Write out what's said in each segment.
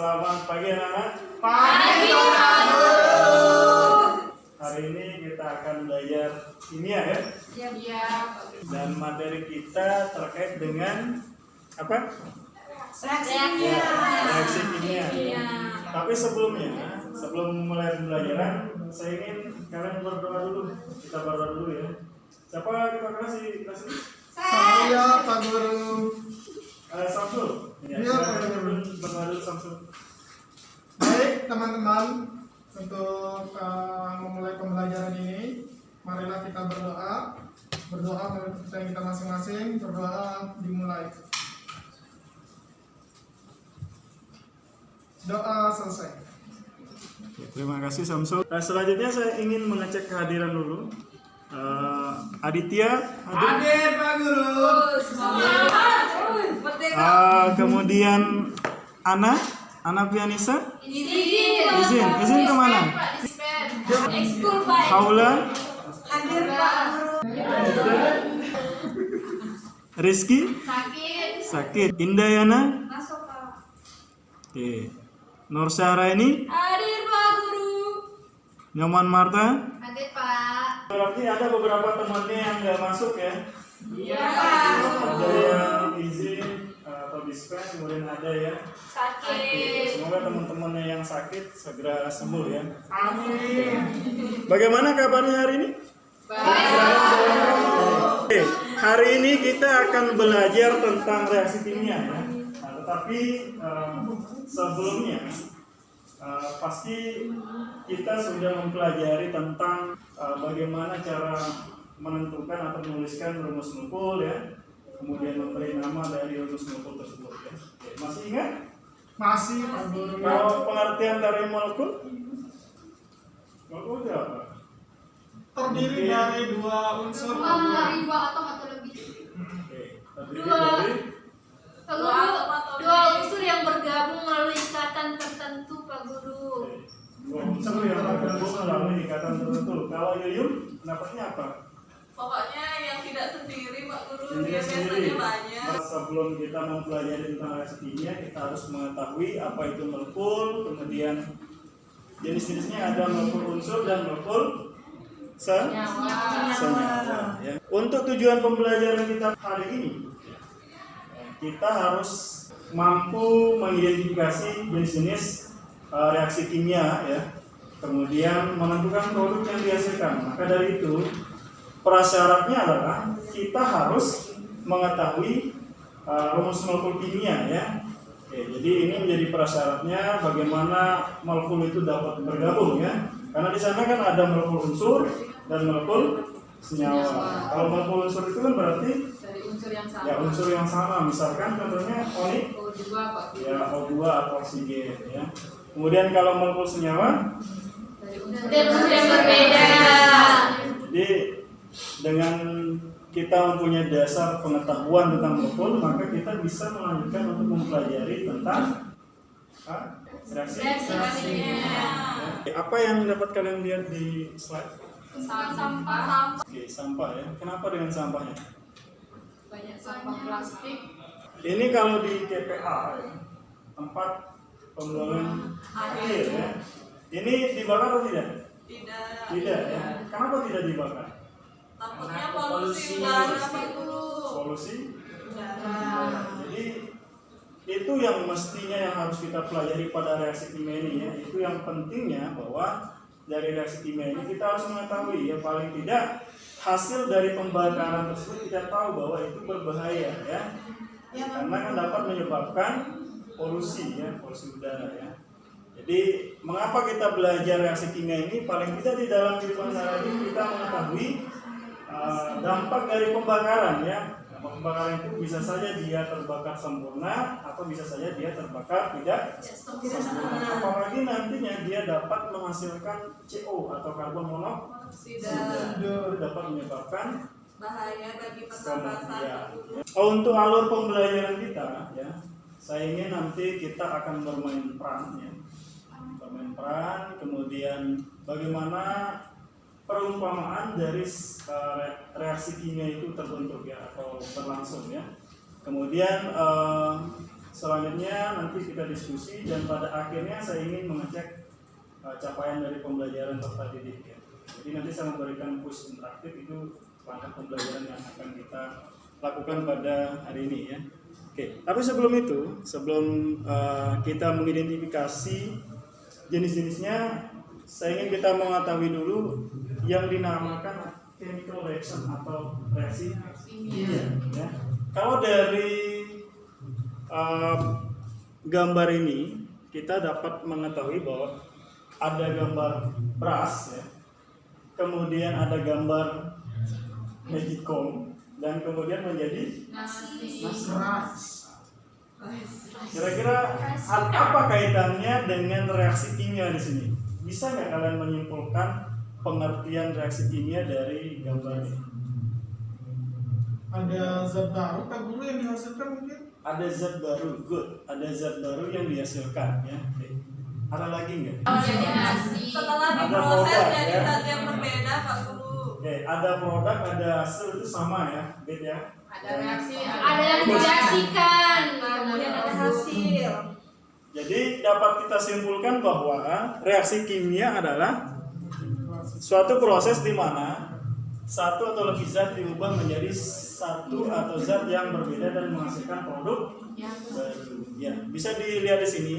Selamat pagi anak-anak. Pagi Pak Guru. Hari ini kita akan belajar kimia ya. Iya. Dan materi kita terkait dengan apa? Reaksi kimia. Tapi sebelum mulai pembelajaran, saya ingin kalian berdoa dulu. Kita berdoa dulu ya. Siapa kita kasih? Saya Pak Guru. Samsul. Iya, Pak Guru. Berdoa dulu Samsul. Baik teman-teman, untuk memulai pembelajaran ini, marilah kita berdoa. Berdoa menurut kepercayaan kita masing-masing. Berdoa dimulai. Doa selesai. Terima kasih Samsul. Selanjutnya saya ingin mengecek kehadiran dulu. Aditya hadir. Pak Guru. Kemudian Ana Pianisa. Izin kemana? Haula. Hadir Pak Guru. Rizky. Sakit. Indayana. Masuk Pak. Oke. Nur Syahraini. Hadir Pak Guru. Nyoman Marta. Hadir Pak. Berarti ada beberapa temannya yang nggak masuk ya. Iya Pak. Ada yang izin atau dispen, kemudian ada yang Sakit. semoga teman-temannya yang sakit segera sembuh ya. Amin. Bagaimana kabarnya hari ini? Oke, hari ini kita akan belajar tentang reaksi kimia ya. Nah, tetapi sebelumnya pasti kita sudah mempelajari tentang bagaimana cara menentukan atau menuliskan rumus molekul ya, kemudian memberi nama dari rumus molekul tersebut ya. Oke, masih ingat? Masih Pak Guru. Kalau pengertian dari molekul itu apa? Terdiri dari dua unsur. Dua atau lebih. Oke, terdiri Dua. dari Dua unsur yang bergabung melalui ikatan tertentu Pak Guru. dua unsur yang tergabung melalui ikatan tertentu. Kalau Yuyun, pendapatnya apa? Pokoknya yang tidak sendiri Pak Guru, Ini dia sendiri. biasanya banyak. Sebelum kita mempelajari tentang reaksi kimia, kita harus mengetahui apa itu molekul, kemudian jenis-jenisnya ada molekul unsur dan molekul senyawa. Ya. Untuk tujuan pembelajaran kita hari ini, kita harus mampu mengidentifikasi jenis-jenis reaksi kimia, ya. Kemudian menentukan produk yang dihasilkan. Maka dari itu, prasyaratnya adalah kita harus mengetahui rumus molekul kimia, ya. Oke, jadi ini menjadi prasyaratnya bagaimana molekul itu dapat bergabung, ya. Karena di sana kan ada molekul unsur dan molekul senyawa. Kalau molekul unsur itu kan berarti Dari unsur yang sama. ya unsur yang sama. Misalkan contohnya O2 Pak Guru. ya O2 atau oksigen, ya. Kemudian kalau molekul senyawa, Dari unsur Dan unsur yang berbeda. jadi dengan kita mempunyai dasar pengetahuan tentang molekul, maka kita bisa melanjutkan untuk mempelajari tentang reaksi. kimia. Apa yang dapat kalian lihat di slide? Sampah. Oke, sampah ya. Kenapa dengan sampahnya? Banyak sampah plastik. Ini kalau di TPA, ya, tempat pembuangan akhir ya. Ini dibakar atau tidak? Tidak. Tidak ya. Kenapa tidak dibakar? Takutnya polusi udara Pak Guru. Polusi. Udara. Jadi itu yang mestinya yang harus kita pelajari pada reaksi kimia ini ya. Itu yang pentingnya bahwa dari reaksi kimia ini kita harus mengetahui ya, paling tidak hasil dari pembakaran tersebut kita tahu bahwa itu berbahaya ya. Karena kan dapat menyebabkan polusi ya, polusi udara ya. Jadi mengapa kita belajar reaksi kimia ini? Paling tidak di dalam kehidupan sehari-hari kita mengetahui dampak dari pembakaran ya. Pembakaran itu bisa saja dia terbakar sempurna atau bisa saja dia terbakar tidak sempurna. Apalagi nantinya dia dapat menghasilkan CO atau karbon monoksida, itu dapat menyebabkan Bahaya bagi pernapasan Pak Guru. Untuk alur pembelajaran kita ya, saya ingin nanti kita akan bermain peran ya. Bermain peran, kemudian bagaimana perumpamaan dari reaksi kimia itu terbentuk ya atau berlangsung ya. Kemudian selanjutnya nanti nanti kita diskusi dan pada akhirnya saya ingin mengecek capaian dari pembelajaran peserta didik ya. Jadi nanti saya memberikan kuis interaktif, itu langkah pembelajaran yang akan kita lakukan pada hari ini ya. Oke, tapi sebelum itu, sebelum kita mengidentifikasi jenis-jenisnya, saya ingin kita mengetahui dulu yang dinamakan chemical reaction atau reaksi kimia. Ya. Kalau dari gambar ini kita dapat mengetahui bahwa ada gambar beras, ya. Kemudian ada gambar magicom, dan kemudian menjadi Nasi. Beras. Kira-kira apa kaitannya dengan reaksi kimia di sini? Bisa nggak kalian menyimpulkan pengertian reaksi kimia dari gambar ini? Ada zat baru Pak Guru yang dihasilkan mungkin? Ada zat baru, good. Ada zat baru yang dihasilkan, ya. Oke. Ada lagi nggak? Jadi nasi. Setelah Ada diproses produk, jadi ya. zat yang berbeda Pak Guru. Oke, ada produk, ada hasil itu sama ya, beda ya. Ada reaksi, Ada yang direaksikan, Kemudian ada hasil. Jadi dapat kita simpulkan bahwa reaksi kimia adalah suatu proses di mana satu atau lebih zat diubah menjadi satu atau zat yang berbeda dan menghasilkan produk baru. Ya, bisa dilihat di sini.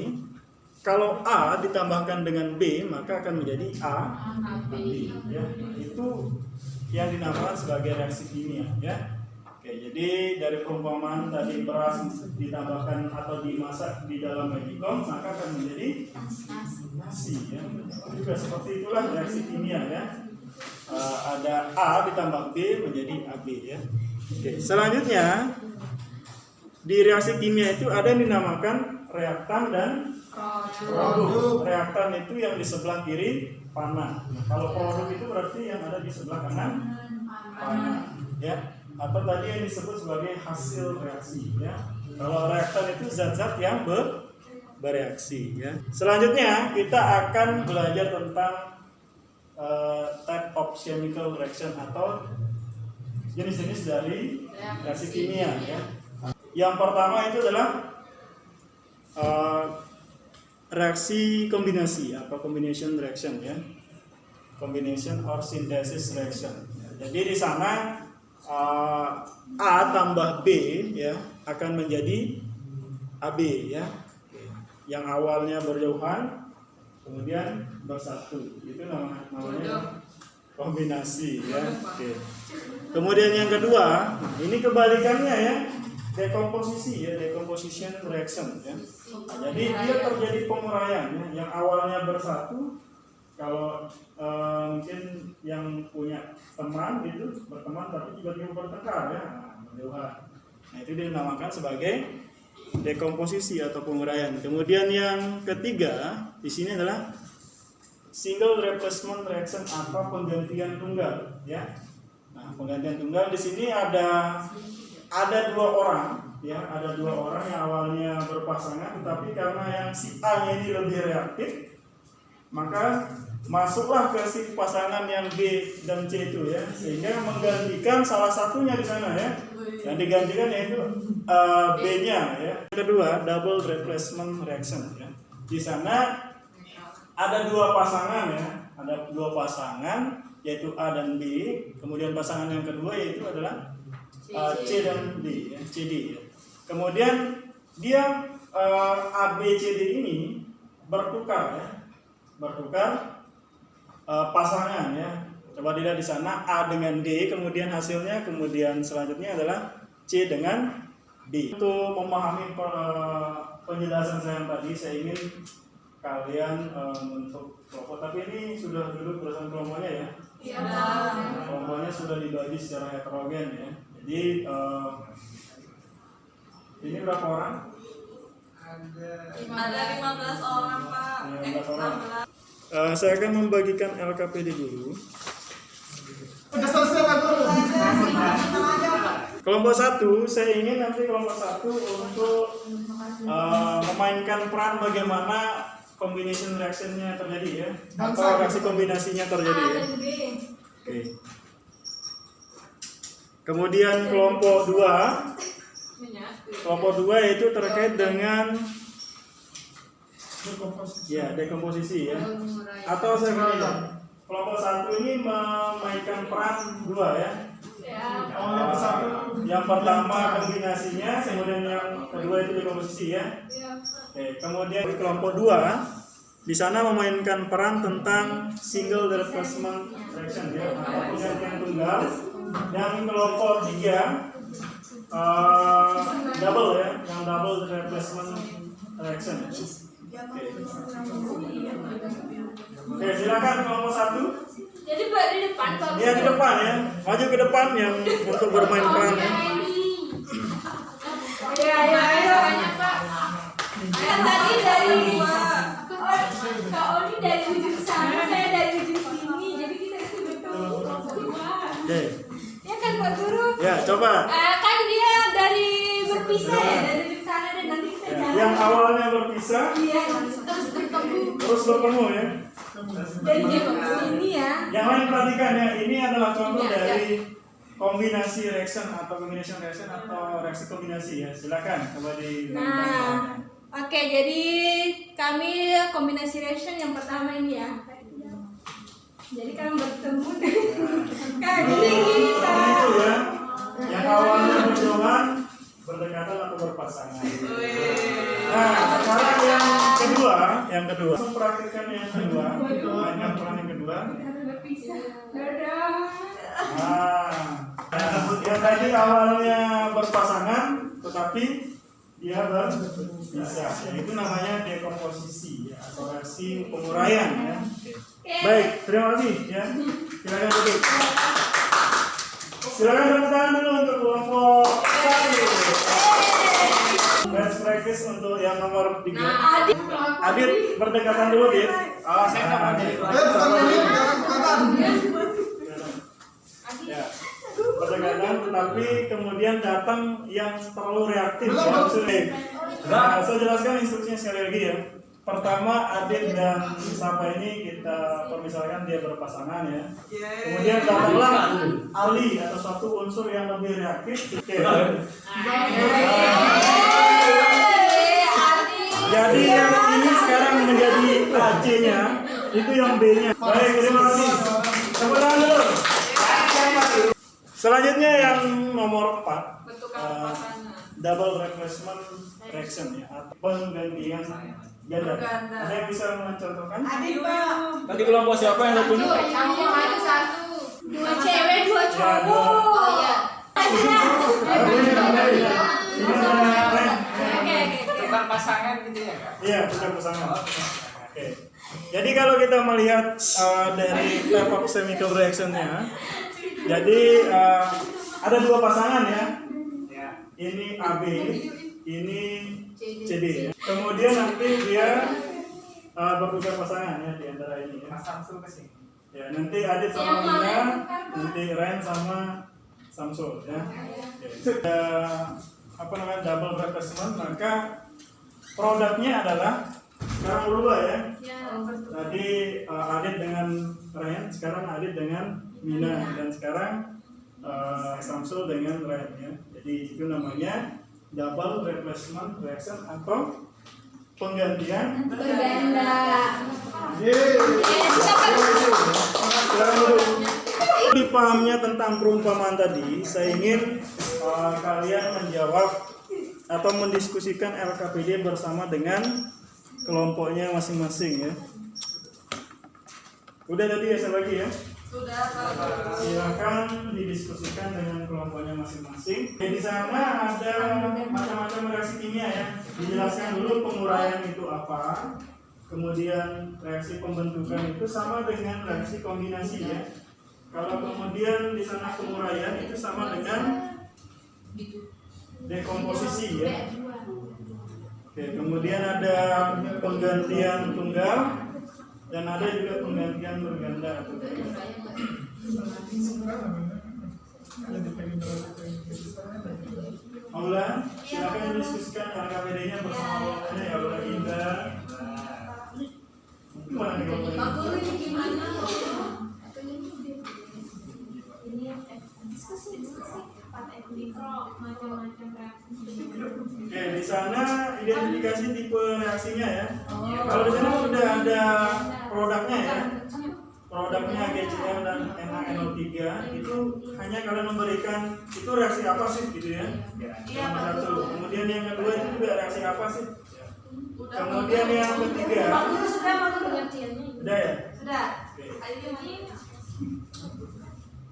Kalau A ditambahkan dengan B maka akan menjadi A B. Ya, itu yang dinamakan sebagai reaksi kimia. Ya. Oke, jadi dari perumpamaan tadi beras ditambahkan atau dimasak di dalam magicom maka akan menjadi nasi. Ya. Juga seperti itulah reaksi kimia ya. Ada A ditambah B menjadi AB ya. Oke, selanjutnya di reaksi kimia itu ada yang dinamakan reaktan dan produk. Reaktan itu yang di sebelah kiri panah. Kalau produk itu berarti yang ada di sebelah kanan panah ya. Atau tadi yang disebut sebagai hasil reaksi ya. Kalau reaktan itu zat-zat yang bereaksi ya. Selanjutnya kita akan belajar tentang type of chemical reaction atau jenis-jenis dari reaksi kimia ya. Yang pertama itu adalah reaksi kombinasi atau combination reaction ya. Combination or synthesis reaction. Jadi di sana A tambah B ya akan menjadi AB ya. Yang awalnya berjauhan kemudian bersatu. Itu namanya kombinasi ya. Oke. Kemudian yang kedua, ini kebalikannya ya. Dekomposisi ya, decomposition reaction ya. Jadi dia terjadi penguraian ya. Yang awalnya bersatu, kalau mungkin yang punya teman itu berteman tapi tiba-tiba bertengkar ya, berjauhan. Nah itu dinamakan sebagai dekomposisi atau penguraian. Kemudian yang ketiga di sini adalah single replacement reaction atau penggantian tunggal ya. Nah penggantian tunggal di sini ada dua orang ya, ada dua orang yang awalnya berpasangan, tetapi karena yang si A ini lebih reaktif maka masuklah ke si pasangan yang B dan C itu ya, sehingga menggantikan salah satunya di sana ya. Yang digantikan yaitu B-nya ya. Kedua, double replacement reaction ya. Di sana ada dua pasangan ya, ada dua pasangan yaitu A dan B. Kemudian pasangan yang kedua yaitu adalah C dan D ya, CD ya. Kemudian dia A, B, C, D ini bertukar ya. Bertukar pasangan ya. Coba dilihat di sana A dengan D, kemudian hasilnya kemudian selanjutnya adalah C dengan D. Untuk memahami penjelasan saya yang tadi, saya ingin kalian membentuk kelompok. Tapi ini sudah duduk bersama kelompoknya ya. Iya. Kelompoknya sudah dibagi secara heterogen ya. Jadi ini berapa orang? Ada 15 orang Pak. 15 orang. 16. Saya akan membagikan LKPD dulu. Udah selesai Pak Guru. Kelompok 1, saya ingin nanti kelompok 1 untuk memainkan peran bagaimana combination reaction-nya terjadi ya, atau reaksi kombinasinya terjadi ya. Oke. Kemudian kelompok 2 itu terkait dengan Ya, dekomposisi ya. Atau saya bilang kelompok 1 ini memainkan peran 2 ya. Yang pertama kombinasinya, kemudian yang kedua itu dekomposisi ya. Oke, kemudian di kelompok 2 di sana memainkan peran tentang single replacement reaction ya, atau penggantian tunggal. Yang kelompok 3 double ya, yang double replacement reaction. Oke, silakan kelompok 1. Jadi buat di depan Pak. Ya di depan ya, maju ke depan yang untuk bermain peran ya. Ayo, banyak Pak. Kan tadi dari Kak Oni dari ujung sana, saya dari ujung sini, jadi kita ketemu kelompok 2. Oke, Ya kan Pak Guru? ya coba. Kan dia dari berpisah ya, dari ujung sana dan nanti kita Ya, jalan. yang awalnya berpisah Iya, terus bertemu. terus bertemu ya. Dari dia ke sini ya. Yang lain perhatikan ya, ini adalah contoh dari kombinasi reaction atau combination reaction atau reaksi kombinasi ya. Silakan coba di. Nah, oke, jadi kami kombinasi reaction yang pertama ini ya. Jadi kami bertemu kayak gini Seperti itu ya. Yang awalnya berjauhan, berdekatan atau berpasangan. Nah, sekarang yang kedua, mempraktikkan yang kedua, mainkan peran yang kedua. berpisah. Dadah. Nah, yang tadi awalnya berpasangan, tetapi dia berpisah. Ya, itu namanya dekomposisi ya, atau reaksi penguraian ya. Baik, terima kasih ya. Silakan duduk. Silakan tepuk tangan dulu untuk kelompok 1. Best practice untuk yang nomor 3. Adit berdekatan dulu, Dit. Saya sama Adit. Ya, berdekatan, tetapi kemudian datang yang terlalu reaktif ya, maksudnya. Nah, saya jelaskan instruksinya sekali lagi ya. Pertama, Adit dan Sapa ini kita permisalkan dia berpasangan ya. Kemudian datanglah Ali atau suatu unsur yang lebih reaktif. Oke. Jadi yang ini sekarang menjadi AC-nya, itu yang B-nya. Baik, terima kasih. Tepuk tangan dulu. Selanjutnya yang nomor 4. Double replacement reaction ya, atau penggantian ganda. Ada yang bisa mencontohkan? Tadi kelompok siapa yang satu ini? Ada satu. 2 cewek, 2 cowok. Oh iya. Tukar pasangan gitu ya? Iya, tukar pasangan. Oke. Jadi kalau kita melihat dari type of chemical reaction-nya, jadi ada 2 pasangan ya. Ini AB, ini CD ya. Kemudian nanti dia bertukar pasangan ya di antara ini ya. Ya, nanti Adit sama Mina, nanti Ren sama Samsul ya. Apa namanya double replacement, maka produknya adalah sekarang berubah ya. Tadi Adit dengan Ren, sekarang Adit dengan Mina, dan sekarang Samsul dengan Ren ya. Jadi itu namanya double replacement reaction atau penggantian Berganda. Dipahamnya tentang perumpamaan tadi, saya ingin kalian menjawab atau mendiskusikan LKPD bersama dengan kelompoknya masing-masing ya. Udah tadi ya, saya bagi ya. Sudah, Pak. Silakan didiskusikan dengan kelompoknya masing-masing. Di sana ada macam-macam reaksi kimia ya. Dijelaskan dulu penguraian itu apa. Kemudian reaksi pembentukan itu sama dengan reaksi kombinasi ya. Kalau kemudian di sana penguraian itu sama dengan dekomposisi ya. Oke, kemudian ada penggantian tunggal dan ada juga penggantian berganda atau berganda. Aula, silakan diskusikan LKPD-nya bersama kelompoknya ya, Aula Indah. Gimana nih kelompoknya? Pak Guru ini gimana? Oke, di sana identifikasi dikasih tipe reaksinya ya. Kalau di sini udah ada produknya ya. Produknya AgCl dan NaNO3 itu hanya kalian memberikan itu reaksi apa sih gitu ya. Yang satu. Kemudian yang kedua itu juga reaksi apa sih? Kemudian yang ketiga. Udah ya? Sudah. Oke.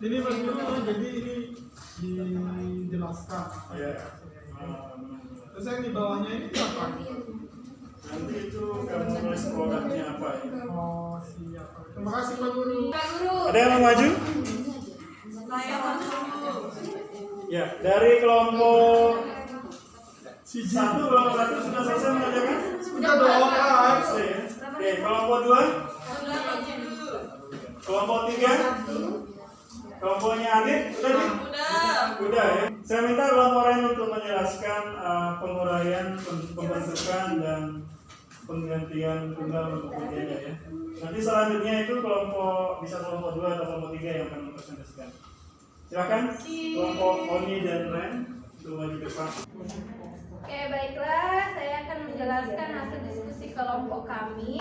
Ini Mas Guru, jadi ini dijelaskan. Ya. Terus yang di bawahnya ini apa? Nanti itu kamu nulis produknya apa ya? Oh, siap. Terima kasih Pak Guru. Pak Guru. Ada yang mau maju? Saya langsung. Ya, dari kelompok Siji. kelompok satu sudah selesai mengerjakan? Sudah dong, Pak. Selesai ya? Oke, kelompok 2, Sudah Pak Guru. kelompok 3, kelompoknya Adit, udah nih? Udah ya. Saya minta kelompok lain untuk menjelaskan penguraian, pembentukan dan penggantian tunggal untuk medianya ya. Nanti selanjutnya itu kelompok bisa kelompok 2 atau kelompok 3 yang akan mempresentasikan. Silakan kelompok Oni dan Ren untuk maju ke depan. Oke, baiklah, saya akan menjelaskan hasil diskusi kelompok kami.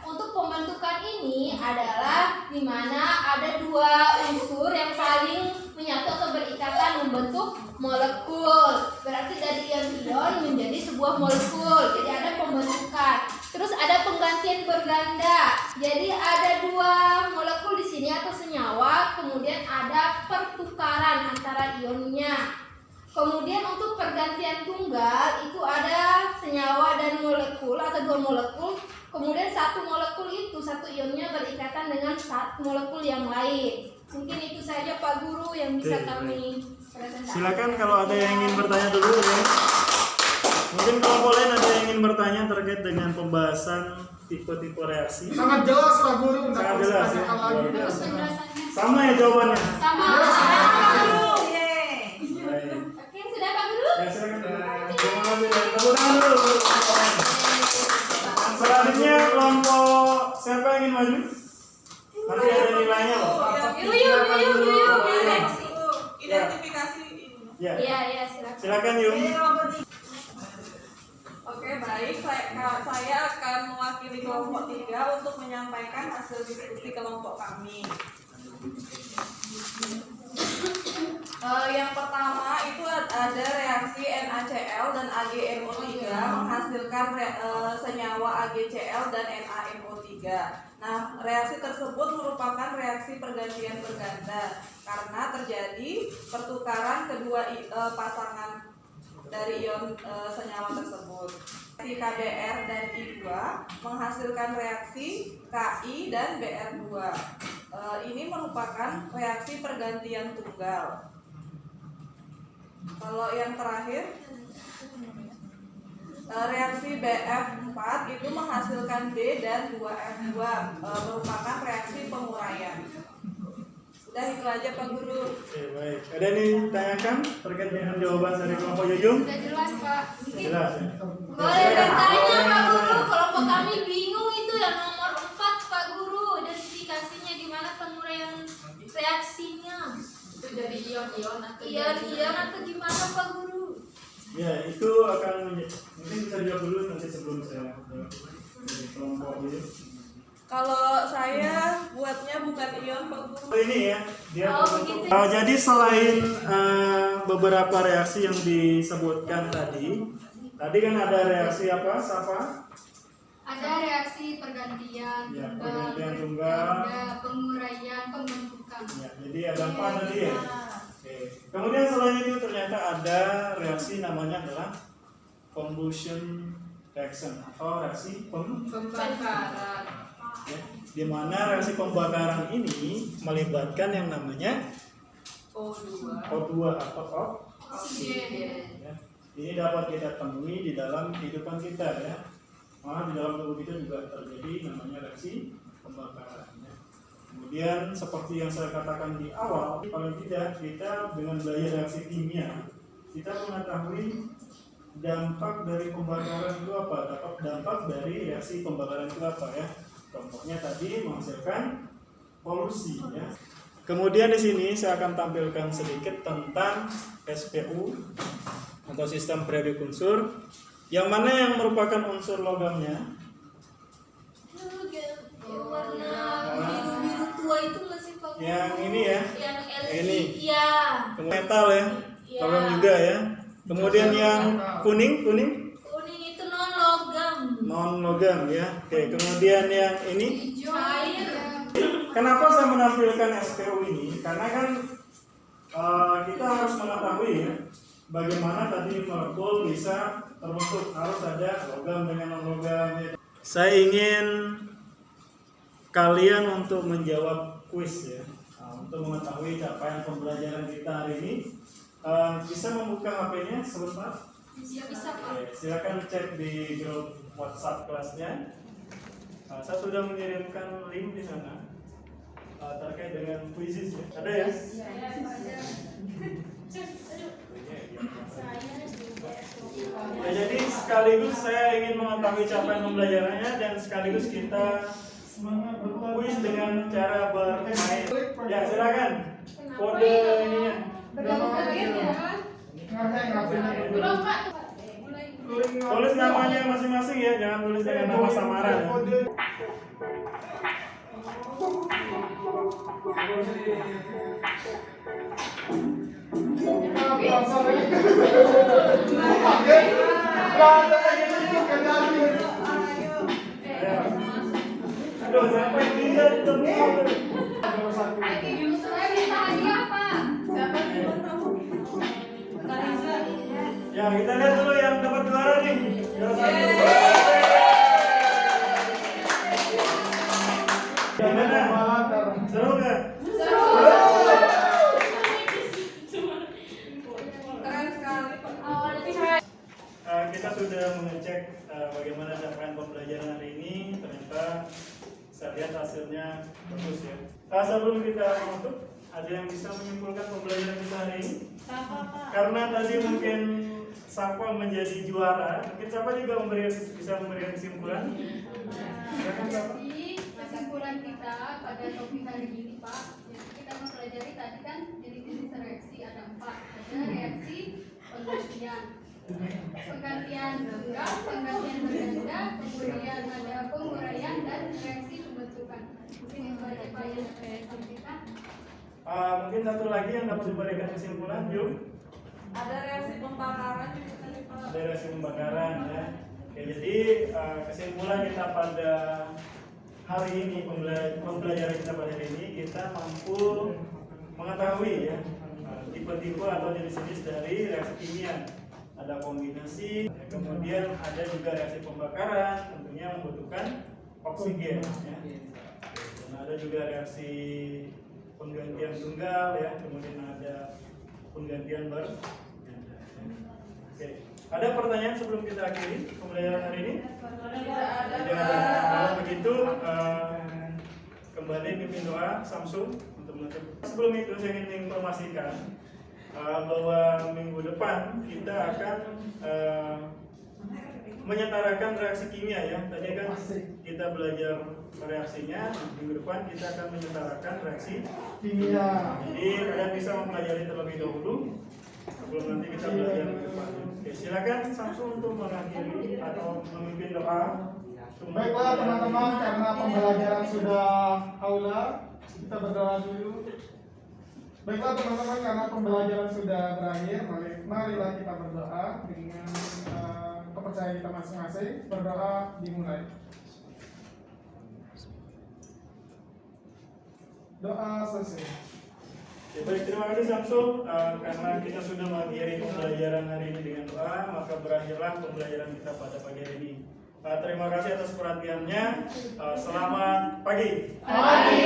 Untuk pembentukan ini adalah di mana ada dua unsur yang saling menyatu atau berikatan membentuk molekul. Berarti dari ion-ion menjadi sebuah molekul. Jadi ada pembentukan. Terus ada penggantian berganda. Jadi ada dua molekul di sini atau senyawa, kemudian ada pertukaran antara ionnya. Kemudian untuk pergantian tunggal itu ada senyawa dan molekul atau dua molekul. Kemudian satu molekul itu, satu ionnya berikatan dengan satu molekul yang lain. Mungkin itu saja Pak Guru yang bisa Oke, kami presentasikan. Silakan kalau ada yang ingin bertanya dulu ya. Mungkin kelompok lain ada yang ingin bertanya terkait dengan pembahasan tipe-tipe reaksi. Sangat jelas Pak Guru. Nggak Sangat perlu jelas ya. ditanyakan lagi. Terus penjelasannya Sama ya jawabannya. sama. Baik. Oke, sudah Pak Guru? Ya, silakan. Terima kasih. Tepuk tangan dulu. Selanjutnya kelompok siapa yang ingin maju? Nanti ada nilainya loh. Identifikasi ini. Ya. Iya, silakan. Silakan Yung. Oke, baik. Saya akan mewakili kelompok 3 untuk menyampaikan hasil diskusi kelompok kami. Yang pertama itu ada reaksi NaCl dan AgNO3 menghasilkan senyawa AgCl dan NaNO3. Nah, reaksi tersebut merupakan reaksi pergantian berganda karena terjadi pertukaran kedua pasangan dari ion senyawa tersebut. Reaksi KBr dan I2 menghasilkan reaksi Ki dan Br2. Ini merupakan reaksi pergantian tunggal. Kalau yang terakhir, reaksi BF4 itu menghasilkan B dan 2F2, merupakan reaksi penguraian. Udah itu aja Pak Guru. Oke, baik. Ada yang ditanyakan terkait dengan jawaban dari kelompok Jujung? Sudah jelas Pak. Mungkin Jelas ya? boleh bertanya Pak Guru, kelompok kami bingung itu yang nomor 4 Pak Guru, identifikasinya gimana penguraian reaksinya? Itu dari ion-ion atau ion atau gimana Pak Guru? Ya, itu akan mungkin bisa dijawab dulu nanti sebelum saya dari kelompok ini. Kalau saya buatnya bukan ion Pak Guru. Oh, ini ya, dia Oh, membentuk. begitu. Jadi selain beberapa reaksi yang disebutkan tadi kan ada reaksi apa? Sapa? Ada reaksi pergantian, Ya, pergantian tunggal. ada penguraian, pembentukan. Ya, jadi ada 4 tadi ya. Oke. Kemudian selain itu ternyata ada reaksi namanya adalah combustion reaction atau reaksi Pembakaran. ya, di mana reaksi pembakaran ini melibatkan yang namanya O2 atau Oksigen. ya. Ini dapat kita temui di dalam kehidupan kita ya. Malah di dalam tubuh kita juga terjadi namanya reaksi pembakaran ya. Kemudian seperti yang saya katakan di awal, paling tidak kita dengan belajar reaksi kimia kita mengetahui dampak dari pembakaran itu apa, dampak dari reaksi pembakaran itu apa ya. Contohnya tadi menghasilkan polusi ya. Kemudian di sini saya akan tampilkan sedikit tentang SPU atau sistem periodik unsur. Yang mana yang merupakan unsur logamnya? Yang warna biru-biru tua itu nggak sih Pak? Yang ini ya. Yang Ini. Iya. Metal ya. Iya. Logam juga ya. Kemudian yang kuning Kuning itu non logam. non logam ya. Oke, kemudian yang ini Cair. kenapa saya menampilkan SPU ini? Karena kan kita harus mengetahui ya, bagaimana tadi molekul bisa terbentuk, harus ada logam dengan non logam. Ya. Saya ingin kalian untuk menjawab kuis ya, untuk mengetahui capaian pembelajaran kita hari ini. Bisa membuka HP-nya sebentar? Bisa Pak. Oke, silakan cek di grup WhatsApp kelasnya. Saya sudah mengirimkan link di sana terkait dengan kuisis ya. Ada ya? Ya, jadi sekaligus saya ingin mengetahui capaian pembelajarannya dan sekaligus kita kuis dengan cara bermain. Ya silakan. Kode ininya. Belum Pak. Tulis namanya masing-masing ya, jangan tulis dengan nama samaran. Ya. Aduh, sampai dia ditemu. Ya, kita lihat dulu yang dapat juara nih. Juara satu. Gimana? Seru nggak? Keren sekali Pak. Kita sudah mengecek bagaimana capaian pembelajaran hari ini. Ternyata saya lihat hasilnya bagus ya. Sebelum kita menutup, ada yang bisa menyimpulkan pembelajaran kita hari ini? Karena tadi mungkin Sapa menjadi juara, mungkin Sapa juga bisa memberikan kesimpulan. Silakan Sapa. Jadi kesimpulan kita pada topik hari ini Pak, jadi kita mempelajari tadi kan jenis-jenis reaksi ada 4. Ada reaksi penggantian tunggal, penggantian berganda, kemudian ada penguraian dan reaksi pembentukan. Mungkin itu aja Pak yang saya sampaikan. Mungkin satu lagi yang dapat diberikan kesimpulan, Yuk. Ada reaksi pembakaran juga tadi Pak. Ada reaksi pembakaran ya. Oke, jadi kesimpulan kita pada hari ini, pembelajaran kita pada hari ini, kita mampu mengetahui ya tipe-tipe atau jenis-jenis dari reaksi kimia. Ada kombinasi, kemudian ada juga reaksi pembakaran, tentunya membutuhkan oksigen ya. Dan ada juga reaksi penggantian tunggal ya, kemudian ada penggantian berganda. Oke, ada pertanyaan sebelum kita akhiri pembelajaran hari ini? Tidak ada. Kalau begitu kembali pimpin doa Samsung untuk menutup. Sebelum itu saya ingin menginformasikan bahwa minggu depan kita akan menyetarakan reaksi kimia ya. Tadi kan kita belajar reaksinya, minggu depan kita akan menyetarakan reaksi Kimia. Jadi kalian bisa mempelajari terlebih dahulu sebelum nanti kita belajar ke depan. Oke, silakan Samsung untuk mengakhiri atau memimpin doa. Baiklah teman-teman, karena pembelajaran sudah aula, kita berdoa dulu. Baiklah teman-teman, karena pembelajaran sudah berakhir, marilah kita berdoa dengan kepercayaan kita masing-masing. Berdoa dimulai. Doa selesai. Ya, baik, terima kasih Samsung. Karena kita sudah mengakhiri pembelajaran hari ini dengan doa, maka berakhirlah pembelajaran kita pada pagi hari ini. Terima kasih atas perhatiannya. Selamat pagi. Pagi.